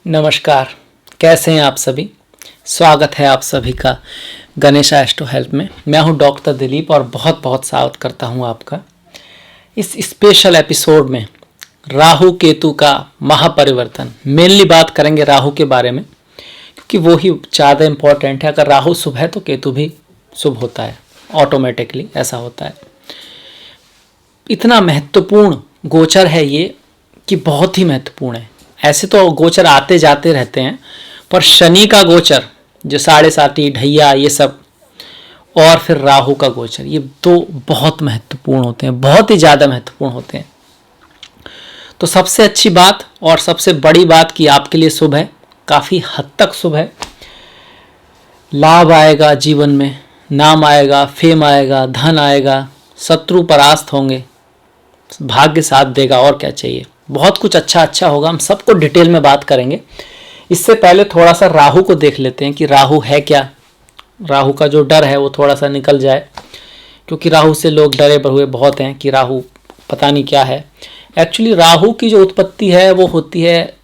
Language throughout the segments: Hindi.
नमस्कार। कैसे हैं आप सभी। स्वागत है आप सभी का गणेश एस्ट्रो हेल्प में। मैं हूं डॉक्टर दिलीप और बहुत बहुत स्वागत करता हूं आपका इस स्पेशल एपिसोड में। राहु केतु का महापरिवर्तन, मेनली बात करेंगे राहु के बारे में क्योंकि वो ही ज़्यादा इम्पोर्टेंट है। अगर राहु शुभ है तो केतु भी शुभ होता है, ऑटोमेटिकली ऐसा होता है। इतना महत्वपूर्ण गोचर है ये कि बहुत ही महत्वपूर्ण है। ऐसे तो गोचर आते जाते रहते हैं, पर शनि का गोचर जो 7.5 ढैया ये सब, और फिर राहु का गोचर, ये तो बहुत महत्वपूर्ण होते हैं, बहुत ही ज़्यादा महत्वपूर्ण होते हैं। तो सबसे अच्छी बात और सबसे बड़ी बात कि आपके लिए शुभ है, काफ़ी हद तक शुभ है। लाभ आएगा जीवन में, नाम आएगा, फेम आएगा, धन आएगा, शत्रु परास्त होंगे, भाग्य साथ देगा, और क्या चाहिए। बहुत कुछ अच्छा होगा। हम सबको डिटेल में बात करेंगे। इससे पहले थोड़ा सा राहु को देख लेते हैं कि राहु है क्या। राहु का जो डर है वो थोड़ा सा निकल जाए, क्योंकि राहु से लोग डरे हुए बहुत हैं कि राहु पता नहीं क्या है। एक्चुअली राहु की जो उत्पत्ति है वो होती है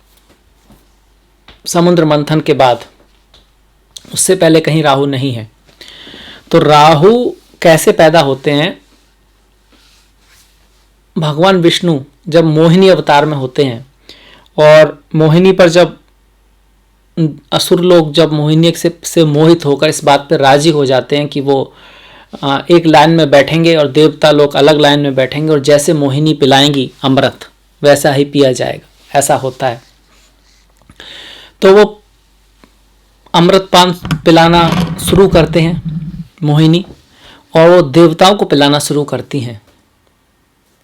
समुद्र मंथन के बाद, उससे पहले कहीं राहु नहीं है। तो राहु कैसे पैदा होते हैं? भगवान विष्णु जब मोहिनी अवतार में होते हैं, और मोहिनी पर जब असुर लोग जब मोहिनी से मोहित होकर इस बात पर राजी हो जाते हैं कि वो एक लाइन में बैठेंगे और देवता लोग अलग लाइन में बैठेंगे, और जैसे मोहिनी पिलाएंगी अमृत वैसा ही पिया जाएगा, ऐसा होता है। तो वो अमृत पान पिलाना शुरू करते हैं मोहिनी, और वो देवताओं को पिलाना शुरू करती हैं।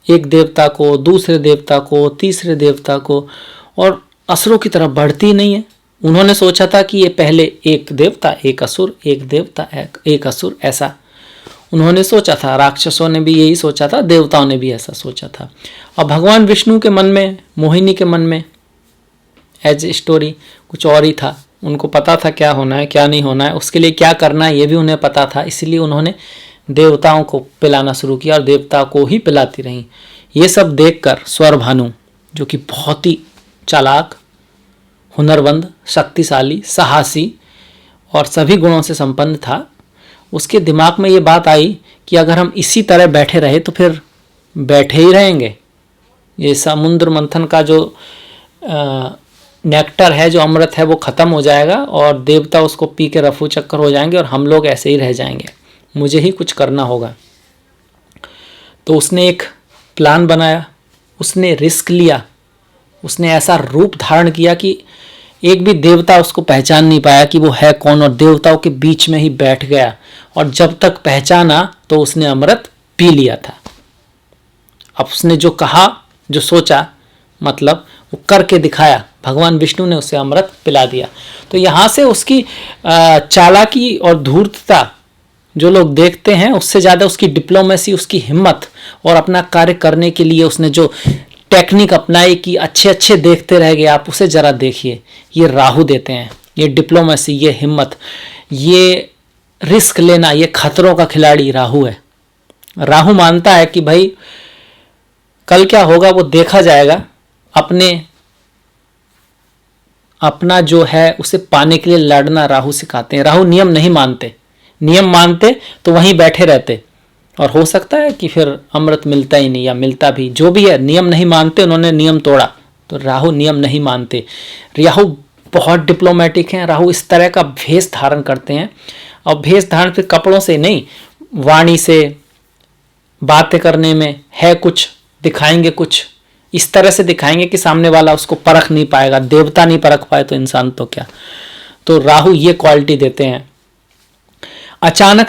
एक देवता को, दूसरे देवता को, तीसरे देवता को, और असुरों की तरफ बढ़ती नहीं है। उन्होंने सोचा था कि ये पहले एक देवता एक असुर, एक देवता एक असुर, ऐसा उन्होंने सोचा था। राक्षसों ने भी यही सोचा था, देवताओं ने भी ऐसा सोचा था। और भगवान विष्णु के मन में, मोहिनी के मन में एज स्टोरी कुछ और ही था। उनको पता था क्या होना है क्या नहीं होना है, उसके लिए क्या करना है ये भी उन्हें पता था। इसलिए उन्होंने देवताओं को पिलाना शुरू किया और देवता को ही पिलाती रहीं। ये सब देखकर स्वरभानु, जो कि बहुत ही चालाक, हुनरमंद, शक्तिशाली, साहसी और सभी गुणों से संपन्न था, उसके दिमाग में ये बात आई कि अगर हम इसी तरह बैठे रहे तो फिर बैठे ही रहेंगे। ये समुद्र मंथन का जो नेक्टर है, जो अमृत है, वो ख़त्म हो जाएगा और देवता उसको पी के रफू चक्कर हो जाएंगे और हम लोग ऐसे ही रह जाएंगे। मुझे ही कुछ करना होगा। तो उसने एक प्लान बनाया, उसने रिस्क लिया, उसने ऐसा रूप धारण किया कि एक भी देवता उसको पहचान नहीं पाया कि वो है कौन, और देवताओं के बीच में ही बैठ गया। और जब तक पहचाना तो उसने अमृत पी लिया था। अब उसने जो कहा, जो सोचा, मतलब वो करके दिखाया। भगवान विष्णु ने उसे अमृत पिला दिया। तो यहाँ से उसकी चालाकी और धूर्तता जो लोग देखते हैं, उससे ज़्यादा उसकी डिप्लोमेसी, उसकी हिम्मत और अपना कार्य करने के लिए उसने जो टेक्निक अपनाई कि अच्छे देखते रह गए आप, उसे ज़रा देखिए। ये राहु देते हैं, ये डिप्लोमेसी, ये हिम्मत, ये रिस्क लेना, ये खतरों का खिलाड़ी राहु है। राहु मानता है कि भाई कल क्या होगा वो देखा जाएगा। अपना जो है उसे पाने के लिए लड़ना राहु सिखाते हैं। राहु नियम नहीं मानते। नियम मानते तो वहीं बैठे रहते, और हो सकता है कि फिर अमृत मिलता ही नहीं, या मिलता भी, जो भी है, नियम नहीं मानते। उन्होंने नियम तोड़ा, तो राहु नियम नहीं मानते। राहु बहुत डिप्लोमेटिक हैं। राहु इस तरह का भेष धारण करते हैं, और भेष धारण फिर कपड़ों से नहीं, वाणी से, बातें करने में है कुछ, दिखाएंगे कुछ, इस तरह से दिखाएंगे कि सामने वाला उसको परख नहीं पाएगा। देवता नहीं परख पाए तो इंसान तो क्या। तो राहु ये क्वालिटी देते हैं। अचानक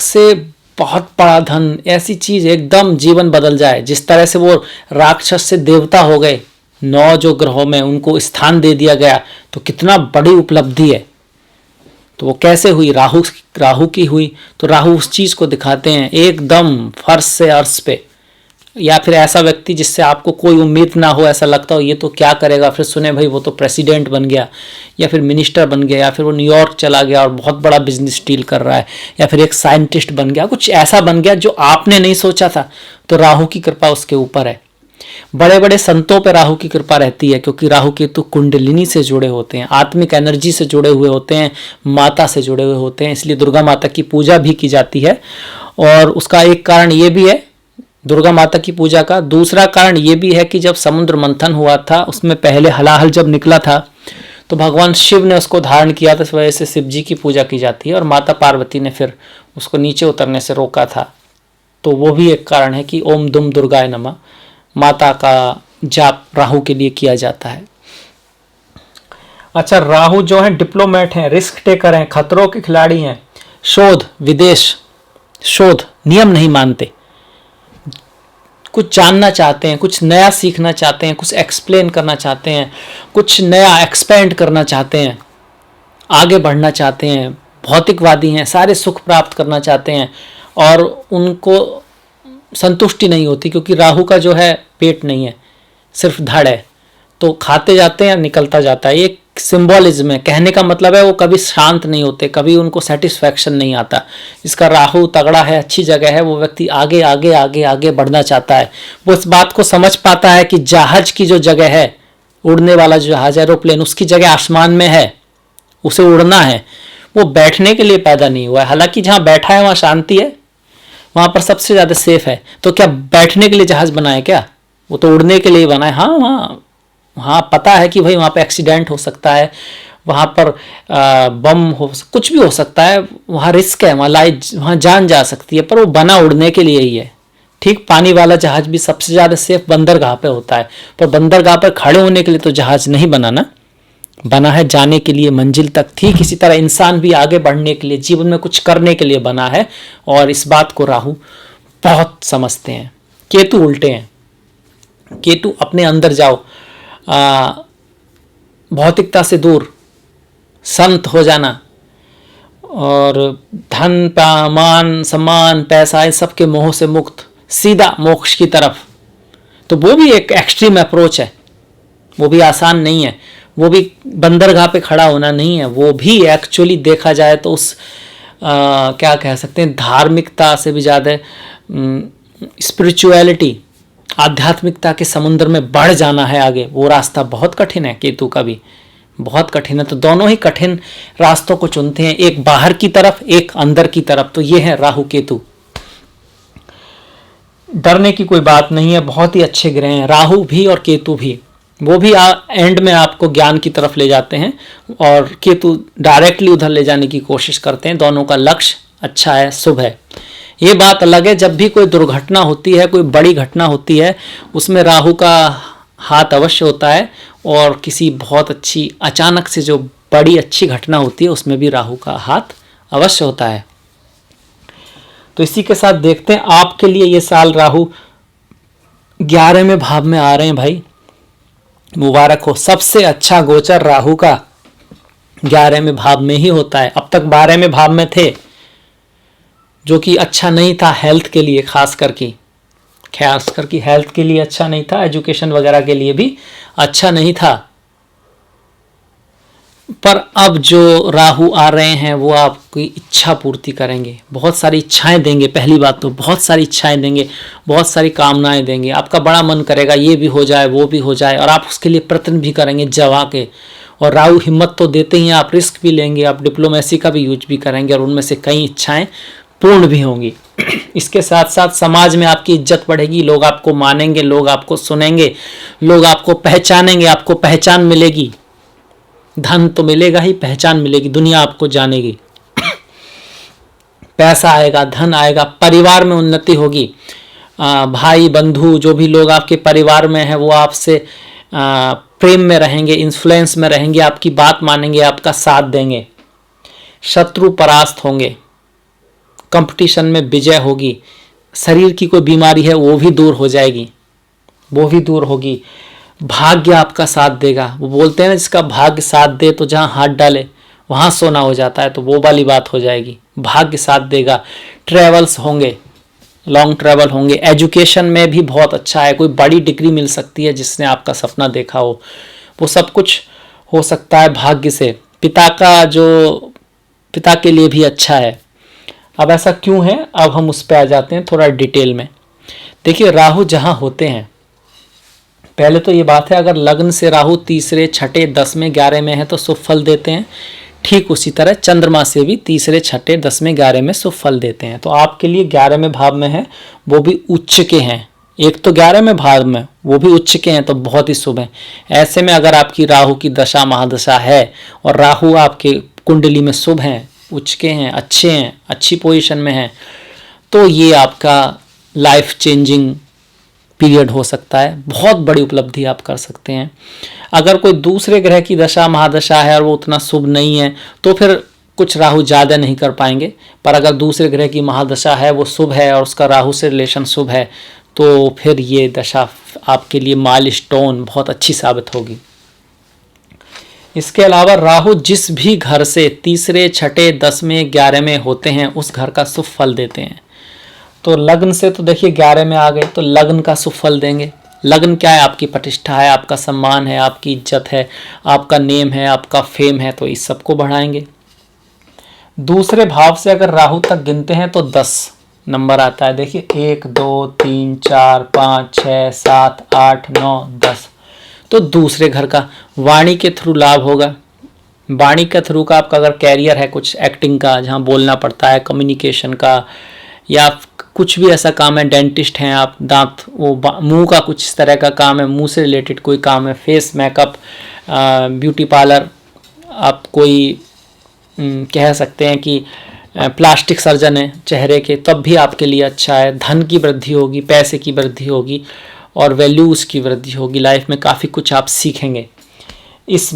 से बहुत बड़ा धन, ऐसी चीज एकदम जीवन बदल जाए। जिस तरह से वो राक्षस से देवता हो गए, 9 जो ग्रहों में उनको स्थान दे दिया गया, तो कितना बड़ी उपलब्धि है। तो वो कैसे हुई? राहु की हुई। तो राहु उस चीज को दिखाते हैं एकदम फर्श से अर्श पे, या फिर ऐसा व्यक्ति जिससे आपको कोई उम्मीद ना हो, ऐसा लगता हो ये तो क्या करेगा, फिर सुने भाई वो तो प्रेसिडेंट बन गया, या फिर मिनिस्टर बन गया, या फिर वो न्यूयॉर्क चला गया और बहुत बड़ा बिजनेस डील कर रहा है, या फिर एक साइंटिस्ट बन गया, कुछ ऐसा बन गया जो आपने नहीं सोचा था। तो राहु की कृपा उसके ऊपर है। बड़े बड़े संतों पे राहु की कृपा रहती है, क्योंकि राहु केतु कुंडलिनी से जुड़े होते हैं, आत्मिक एनर्जी से जुड़े हुए होते हैं, माता से जुड़े हुए होते हैं, इसलिए दुर्गा माता की पूजा भी की जाती है। और उसका एक कारण ये भी है दुर्गा माता की पूजा का। दूसरा कारण ये भी है कि जब समुद्र मंथन हुआ था, उसमें पहले हलाहल जब निकला था तो भगवान शिव ने उसको धारण किया था, इस वजह से शिव जी की पूजा की जाती है, और माता पार्वती ने फिर उसको नीचे उतरने से रोका था। तो वो भी एक कारण है कि ओम दुम दुर्गाय नमः माता का जाप राहु के लिए किया जाता है। अच्छा, राहु जो है डिप्लोमेट हैं, रिस्क टेकर हैं, खतरों के खिलाड़ी हैं, शोध विदेश शोध, नियम नहीं मानते, कुछ जानना चाहते हैं, कुछ नया सीखना चाहते हैं, कुछ एक्सप्लेन करना चाहते हैं, कुछ नया एक्सपेंड करना चाहते हैं, आगे बढ़ना चाहते हैं, भौतिकवादी हैं, सारे सुख प्राप्त करना चाहते हैं, और उनको संतुष्टि नहीं होती, क्योंकि राहु का जो है पेट नहीं है, सिर्फ धड़ है, तो खाते जाते हैं, निकलता जाता है। ये सिंबॉलिज्म है, कहने का मतलब है वो कभी शांत नहीं होते, कभी उनको सेटिस्फैक्शन नहीं आता। जिसका राहु तगड़ा है, अच्छी जगह है, वो व्यक्ति आगे आगे आगे आगे बढ़ना चाहता है। वो इस बात को समझ पाता है कि जहाज की जो जगह है, उड़ने वाला जो जहाज एरोप्लेन, उसकी जगह आसमान में है, उसे उड़ना है, वो बैठने के लिए पैदा नहीं हुआ है। हालांकि जहाँ बैठा है वहाँ शांति है, वहाँ पर सबसे ज़्यादा सेफ है, तो क्या बैठने के लिए जहाज बना है क्या? वो तो उड़ने के लिए बना है। हाँ, वहाँ पता है कि भाई वहाँ पे एक्सीडेंट हो सकता है, वहाँ पर बम हो, कुछ भी हो सकता है, वहाँ रिस्क है, वहाँ जान जा सकती है, पर वो बना उड़ने के लिए ही है। ठीक, पानी वाला जहाज भी सबसे ज़्यादा सेफ बंदरगाह पे होता है, पर बंदरगाह पर खड़े होने के लिए तो जहाज नहीं बना ना, बना है जाने के लिए मंजिल तक। ठीक इसी तरह इंसान भी आगे बढ़ने के लिए, जीवन में कुछ करने के लिए बना है, और इस बात को राहु बहुत समझते हैं। केतु उल्टे हैं, केतु अपने अंदर जाओ, भौतिकता से दूर, संत हो जाना, और धन मान सम्मान पैसा इन सब के मोह से मुक्त, सीधा मोक्ष की तरफ। तो वो भी एक एक्सट्रीम अप्रोच है, वो भी आसान नहीं है, वो भी बंदरगाह पे खड़ा होना नहीं है, वो भी एक्चुअली देखा जाए तो उस क्या कह सकते हैं, धार्मिकता से भी ज़्यादा स्पिरिचुअलिटी, आध्यात्मिकता के समुद्र में बढ़ जाना है आगे। वो रास्ता बहुत कठिन है, केतु का भी बहुत कठिन है। तो दोनों ही कठिन रास्तों को चुनते हैं, एक बाहर की तरफ, एक अंदर की तरफ। तो ये है राहु केतु। डरने की कोई बात नहीं है, बहुत ही अच्छे ग्रह हैं राहु भी और केतु भी। वो भी एंड में आपको ज्ञान की तरफ ले जाते हैं, और केतु डायरेक्टली उधर ले जाने की कोशिश करते हैं। दोनों का लक्ष्य अच्छा है, शुभ है। ये बात अलग है, जब भी कोई दुर्घटना होती है, कोई बड़ी घटना होती है, उसमें राहु का हाथ अवश्य होता है, और किसी बहुत अच्छी अचानक से जो बड़ी अच्छी घटना होती है उसमें भी राहु का हाथ अवश्य होता है। तो इसी के साथ देखते हैं आपके लिए ये साल राहु 11वें भाव में आ रहे हैं भाई, मुबारक हो। सबसे अच्छा गोचर राहु का 11वें भाव में ही होता है। अब तक 12वें भाव में थे, जो कि अच्छा नहीं था हेल्थ के लिए, खास करके हेल्थ के लिए अच्छा नहीं था, एजुकेशन वगैरह के लिए भी अच्छा नहीं था। पर अब जो राहु आ रहे हैं वो आपकी इच्छा पूर्ति करेंगे, बहुत सारी इच्छाएं देंगे। पहली बात तो बहुत सारी इच्छाएं देंगे, बहुत सारी कामनाएं देंगे। आपका बड़ा मन करेगा ये भी हो जाए, वो भी हो जाए, और आप उसके लिए प्रयत्न भी करेंगे जवा के। और राहु हिम्मत तो देते ही हैं, आप रिस्क भी लेंगे, आप डिप्लोमेसी का भी यूज भी करेंगे, और उनमें से कई इच्छाएं पूर्ण भी होंगी। इसके साथ साथ समाज में आपकी इज्जत बढ़ेगी, लोग आपको मानेंगे, लोग आपको सुनेंगे, लोग आपको पहचानेंगे, आपको पहचान मिलेगी। धन तो मिलेगा ही, पहचान मिलेगी, दुनिया आपको जानेगी। पैसा आएगा, धन आएगा, परिवार में उन्नति होगी। भाई बंधु जो भी लोग आपके परिवार में हैं वो आपसे प्रेम में रहेंगे, इन्फ्लुएंस में रहेंगे, आपकी बात मानेंगे, आपका साथ देंगे। शत्रु परास्त होंगे, कंपटीशन में विजय होगी। शरीर की कोई बीमारी है वो भी दूर हो जाएगी, वो भी दूर होगी। भाग्य आपका साथ देगा। वो बोलते हैं ना, जिसका भाग्य साथ दे तो जहाँ हाथ डाले वहाँ सोना हो जाता है, तो वो वाली बात हो जाएगी। भाग्य साथ देगा। ट्रेवल्स होंगे, लॉन्ग ट्रैवल होंगे। एजुकेशन में भी बहुत अच्छा है, कोई बड़ी डिग्री मिल सकती है जिसने आपका सपना देखा हो, वो सब कुछ हो सकता है भाग्य से। पिता के लिए भी अच्छा है। अब ऐसा क्यों है, अब हम उस पर आ जाते हैं थोड़ा डिटेल में। देखिए, राहु जहाँ होते हैं पहले तो ये बात है, अगर लग्न से राहु तीसरे, छठे, 10वें, 11वें में है तो शुभ फल देते हैं। ठीक उसी तरह चंद्रमा से भी तीसरे, छठे, 10वें, 11वें में शुभ फल देते हैं। तो आपके लिए 11वें भाव में है, वो भी उच्च के हैं। एक तो 11वें भाव में, वो भी उच्च के हैं, तो बहुत ही शुभ है। ऐसे में अगर आपकी राहु की दशा महादशा है और राहु आपके कुंडली में शुभ हैं, उच्च के हैं, अच्छे हैं, अच्छी पोजीशन में हैं, तो ये आपका लाइफ चेंजिंग पीरियड हो सकता है। बहुत बड़ी उपलब्धि आप कर सकते हैं। अगर कोई दूसरे ग्रह की दशा महादशा है और वो उतना शुभ नहीं है तो फिर कुछ राहु ज़्यादा नहीं कर पाएंगे। पर अगर दूसरे ग्रह की महादशा है, वो शुभ है और उसका राहु से रिलेशन शुभ है, तो फिर ये दशा आपके लिए माइलस्टोन बहुत अच्छी साबित होगी। इसके अलावा राहु जिस भी घर से तीसरे, छठे, 10वें, 11वें होते हैं, उस घर का शुभ फल देते हैं। तो लग्न से तो देखिए 11 में आ गए, तो लग्न का शुभ फल देंगे। लग्न क्या है? आपकी प्रतिष्ठा है, आपका सम्मान है, आपकी इज्जत है, आपका नेम है, आपका फेम है, तो इस सबको बढ़ाएंगे। दूसरे भाव से अगर राहु तक गिनते हैं तो 10 नंबर आता है। देखिए 1 2 3 4 5 6 7 8 9 10। तो दूसरे घर का वाणी के थ्रू लाभ होगा। वाणी के थ्रू का आपका अगर कैरियर है कुछ एक्टिंग का, जहाँ बोलना पड़ता है, कम्युनिकेशन का, या कुछ भी ऐसा काम है, डेंटिस्ट हैं आप, दांत वो मुंह का कुछ इस तरह का काम है, मुंह से रिलेटेड कोई काम है, फेस मेकअप, ब्यूटी पार्लर, आप कोई कह सकते हैं कि प्लास्टिक सर्जन है चेहरे के, तब भी आपके लिए अच्छा है। धन की वृद्धि होगी, पैसे की वृद्धि होगी और वैल्यूज़ की वृद्धि होगी। लाइफ में काफ़ी कुछ आप सीखेंगे इस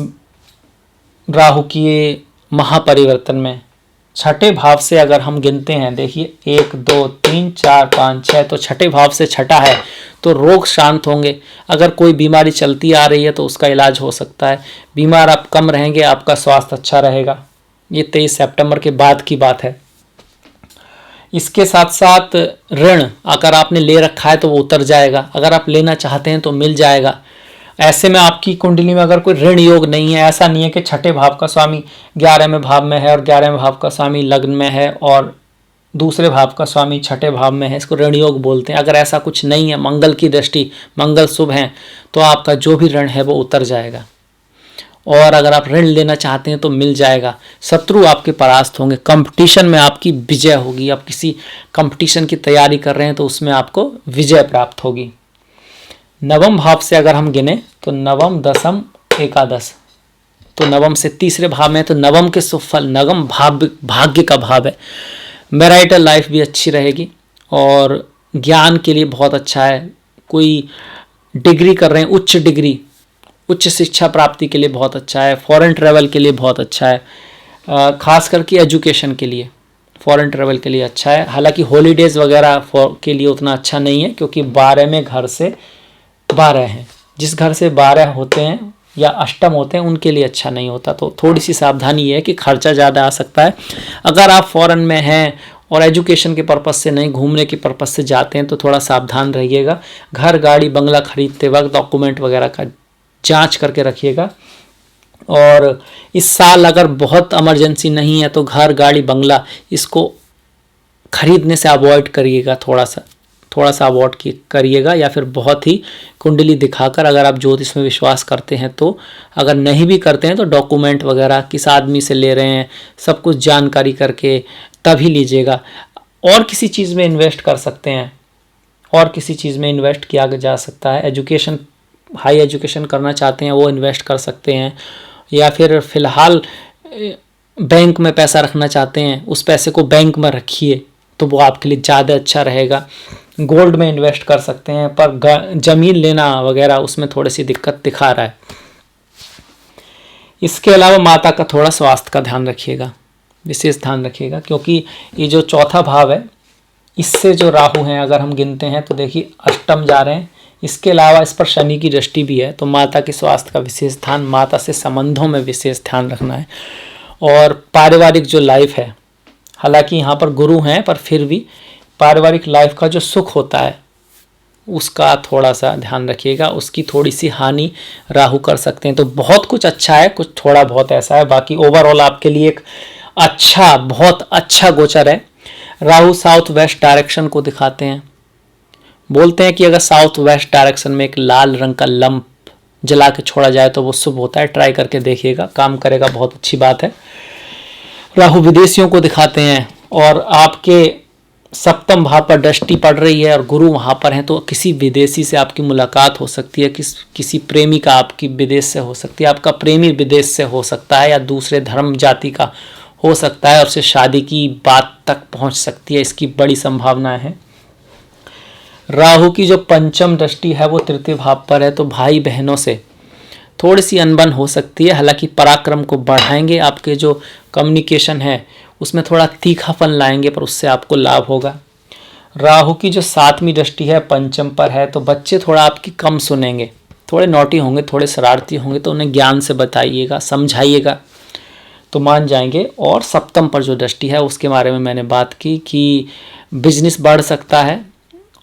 राहु की महापरिवर्तन में। छठे भाव से अगर हम गिनते हैं, देखिए 1 2 3 4 5 6, तो छठे भाव से छठा है तो रोग शांत होंगे। अगर कोई बीमारी चलती आ रही है तो उसका इलाज हो सकता है। बीमार आप कम रहेंगे, आपका स्वास्थ्य अच्छा रहेगा। ये 23 सितंबर के बाद की बात है। इसके साथ साथ ऋण अगर आपने ले रखा है तो वो उतर जाएगा, अगर आप लेना चाहते हैं तो मिल जाएगा। ऐसे में आपकी कुंडली में अगर कोई ऋण योग नहीं है, ऐसा नहीं है कि छठे भाव का स्वामी 11वें भाव में है और 11वें भाव का स्वामी लग्न में है और दूसरे भाव का स्वामी छठे भाव में है, इसको ऋण योग बोलते हैं। अगर ऐसा कुछ नहीं है, मंगल की दृष्टि, मंगल शुभ है, तो आपका जो भी ऋण है वो उतर जाएगा। और अगर आप ऋण लेना चाहते हैं तो मिल जाएगा। शत्रु आपके परास्त होंगे, कंपटीशन में आपकी विजय होगी। आप किसी कंपटीशन की तैयारी कर रहे हैं तो उसमें आपको विजय प्राप्त होगी। नवम भाव से अगर हम गिने तो नवम, दसम, एकादश, तो नवम से तीसरे भाव में, तो नवम के शुभ फल, नवम भाग्य का भाव है। मैरिटल लाइफ भी अच्छी रहेगी और ज्ञान के लिए बहुत अच्छा है। कोई डिग्री कर रहे हैं, उच्च डिग्री, उच्च शिक्षा प्राप्ति के लिए बहुत अच्छा है। फॉरेन ट्रैवल के लिए बहुत अच्छा है, खास करके एजुकेशन के लिए फॉरेन ट्रैवल के लिए अच्छा है। हालांकि हॉलीडेज़ वगैरह के लिए उतना अच्छा नहीं है, क्योंकि 12वें घर से 12 हैं। जिस घर से 12 होते हैं या अष्टम होते हैं उनके लिए अच्छा नहीं होता। तो थोड़ी सी सावधानी ये है कि खर्चा ज़्यादा आ सकता है। अगर आप फॉरेन में हैं और एजुकेशन के पर्पज़ से नहीं, घूमने के पर्पज़ से जाते हैं तो थोड़ा सावधान रहिएगा। घर, गाड़ी, बंगला खरीदते वक्त डॉक्यूमेंट वगैरह का जांच करके रखिएगा। और इस साल अगर बहुत इमरजेंसी नहीं है तो घर, गाड़ी, बंगला इसको खरीदने से अवॉइड करिएगा। थोड़ा सा अवॉइड करिएगा, या फिर बहुत ही कुंडली दिखाकर, अगर आप ज्योतिष में विश्वास करते हैं तो। अगर नहीं भी करते हैं तो डॉक्यूमेंट वगैरह किस आदमी से ले रहे हैं, सब कुछ जानकारी करके तभी लीजिएगा। और किसी चीज़ में इन्वेस्ट कर सकते हैं, और किसी चीज़ में इन्वेस्ट किया जा सकता है। एजुकेशन, हाई एजुकेशन करना चाहते हैं वो इन्वेस्ट कर सकते हैं, या फिर फ़िलहाल बैंक में पैसा रखना चाहते हैं, उस पैसे को बैंक में रखिए तो वो आपके लिए ज़्यादा अच्छा रहेगा। गोल्ड में इन्वेस्ट कर सकते हैं, पर ज़मीन लेना वगैरह उसमें थोड़ी सी दिक्कत दिखा रहा है। इसके अलावा माता का थोड़ा स्वास्थ्य का ध्यान रखिएगा, विशेष ध्यान रखिएगा, क्योंकि ये जो चौथा भाव है इससे जो राहु हैं अगर हम गिनते हैं तो देखिए अष्टम जा रहे हैं। इसके अलावा इस पर शनि की दृष्टि भी है, तो माता के स्वास्थ्य का विशेष ध्यान, माता से संबंधों में विशेष ध्यान रखना है। और पारिवारिक जो लाइफ है, हालांकि यहाँ पर गुरु हैं पर फिर भी पारिवारिक लाइफ का जो सुख होता है उसका थोड़ा सा ध्यान रखिएगा, उसकी थोड़ी सी हानि राहु कर सकते हैं। तो बहुत कुछ अच्छा है, कुछ थोड़ा बहुत ऐसा है, बाकी ओवरऑल आपके लिए एक अच्छा, बहुत अच्छा गोचर है। राहु साउथ वेस्ट डायरेक्शन को दिखाते हैं, बोलते हैं कि अगर साउथ वेस्ट डायरेक्शन में एक लाल रंग का लंप जला के छोड़ा जाए तो वो शुभ होता है। ट्राई करके देखिएगा, काम करेगा, बहुत अच्छी बात है। राहु विदेशियों को दिखाते हैं और आपके सप्तम भाव पर दृष्टि पड़ रही है और गुरु वहाँ पर हैं, तो किसी विदेशी से आपकी मुलाकात हो सकती है। किसी प्रेमी का आपकी विदेश से हो सकती है, आपका प्रेमी विदेश से हो सकता है या दूसरे धर्म जाति का हो सकता है और उससे शादी की बात तक पहुँच सकती है, इसकी बड़ी संभावनाएं हैं। राहु की जो पंचम दृष्टि है वो तृतीय भाव पर है, तो भाई बहनों से थोड़ी सी अनबन हो सकती है। हालांकि पराक्रम को बढ़ाएंगे, आपके जो कम्युनिकेशन है उसमें थोड़ा तीखापन लाएंगे, पर उससे आपको लाभ होगा। राहु की जो सातवीं दृष्टि है पंचम पर है, तो बच्चे थोड़ा आपकी कम सुनेंगे, थोड़े नौटी होंगे, थोड़े शरारती होंगे, तो उन्हें ज्ञान से बताइएगा, समझाइएगा तो मान जाएंगे। और सप्तम पर जो दृष्टि है उसके बारे में मैंने बात की कि बिजनेस बढ़ सकता है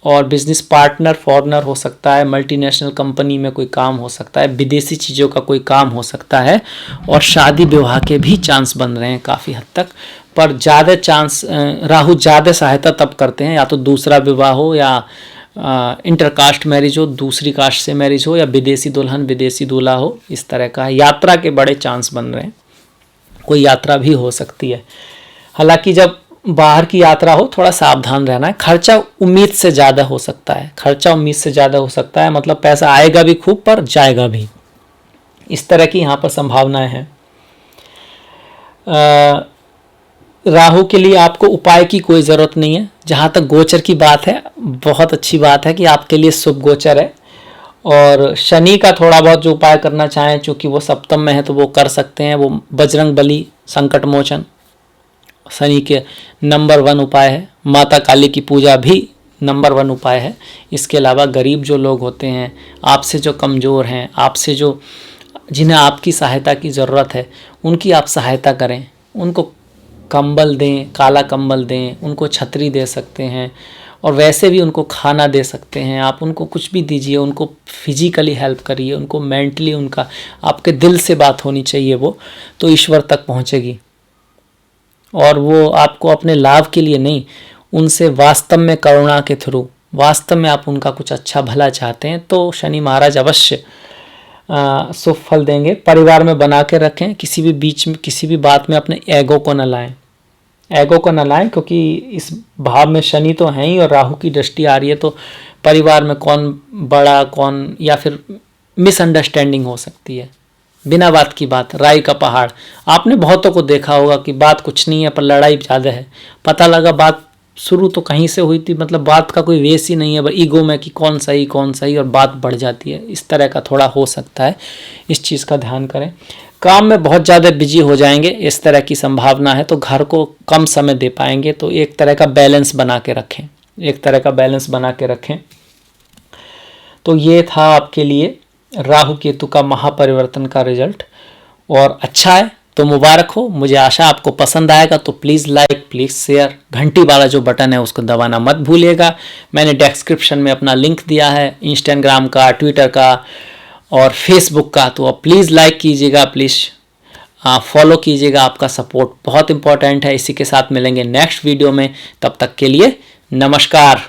और बिजनेस पार्टनर फॉरेनर हो सकता है, मल्टीनेशनल कंपनी में कोई काम हो सकता है, विदेशी चीज़ों का कोई काम हो सकता है और शादी विवाह के भी चांस बन रहे हैं काफ़ी हद तक। पर ज़्यादा चांस राहु ज़्यादा सहायता तब करते हैं, या तो दूसरा विवाह हो या इंटरकास्ट मैरिज हो, दूसरी कास्ट से मैरिज हो, या विदेशी दुल्हन विदेशी दूल्हा हो, इस तरह का यात्रा के बड़े चांस बन रहे हैं, कोई यात्रा भी हो सकती है। हालांकि जब बाहर की यात्रा हो थोड़ा सावधान रहना है। खर्चा उम्मीद से ज़्यादा हो सकता है, खर्चा उम्मीद से ज़्यादा हो सकता है, मतलब पैसा आएगा भी खूब पर जाएगा भी, इस तरह की यहाँ पर संभावनाएं हैं। राहु के लिए आपको उपाय की कोई ज़रूरत नहीं है। जहाँ तक गोचर की बात है, बहुत अच्छी बात है कि आपके लिए शुभ गोचर है। और शनि का थोड़ा बहुत जो उपाय करना चाहें, चूँकि वो सप्तम में है तो वो कर सकते हैं। वो बजरंग बली, संकट मोचन शनि के नंबर 1 उपाय है। माता काली की पूजा भी नंबर 1 उपाय है। इसके अलावा गरीब जो लोग होते हैं, आपसे जो कमज़ोर हैं, आपसे जो जिन्हें आपकी सहायता की ज़रूरत है, उनकी आप सहायता करें। उनको कंबल दें, काला कंबल दें, उनको छतरी दे सकते हैं और वैसे भी उनको खाना दे सकते हैं। आप उनको कुछ भी दीजिए, उनको फिजिकली हेल्प करिए, उनको मेंटली, उनका आपके दिल से बात होनी चाहिए, वो तो ईश्वर तक पहुँचेगी। और वो आपको अपने लाभ के लिए नहीं, उनसे वास्तव में करुणा के थ्रू, वास्तव में आप उनका कुछ अच्छा भला चाहते हैं तो शनि महाराज अवश्य शुभ फल देंगे। परिवार में बना के रखें, किसी भी बीच में किसी भी बात में अपने ईगो को न लाएं, ईगो को न लाएं, क्योंकि इस भाव में शनि तो है ही और राहु की दृष्टि आ रही है, तो परिवार में कौन बड़ा कौन, या फिर मिसअंडरस्टैंडिंग हो सकती है बिना बात की बात। राई का पहाड़, आपने बहुतों को देखा होगा कि बात कुछ नहीं है पर लड़ाई ज़्यादा है। पता लगा बात शुरू तो कहीं से हुई थी, मतलब बात का कोई वेस ही नहीं है, बस ईगो में कि कौन सही और बात बढ़ जाती है। इस तरह का थोड़ा हो सकता है, इस चीज़ का ध्यान करें। काम में बहुत ज़्यादा बिजी हो जाएंगे, इस तरह की संभावना है, तो घर को कम समय दे पाएंगे। तो एक तरह का बैलेंस बना के रखें, एक तरह का बैलेंस बना के रखें। तो ये था आपके लिए राहु केतु का महापरिवर्तन का रिजल्ट, और अच्छा है तो मुबारक हो। मुझे आशा आपको पसंद आएगा, तो प्लीज़ लाइक, प्लीज़ शेयर, घंटी वाला जो बटन है उसको दबाना मत भूलिएगा। मैंने डिस्क्रिप्शन में अपना लिंक दिया है इंस्टाग्राम का, ट्विटर का और फेसबुक का, तो आप प्लीज़ लाइक कीजिएगा, प्लीज़ फॉलो कीजिएगा। आपका सपोर्ट बहुत इंपॉर्टेंट है। इसी के साथ मिलेंगे नेक्स्ट वीडियो में, तब तक के लिए नमस्कार।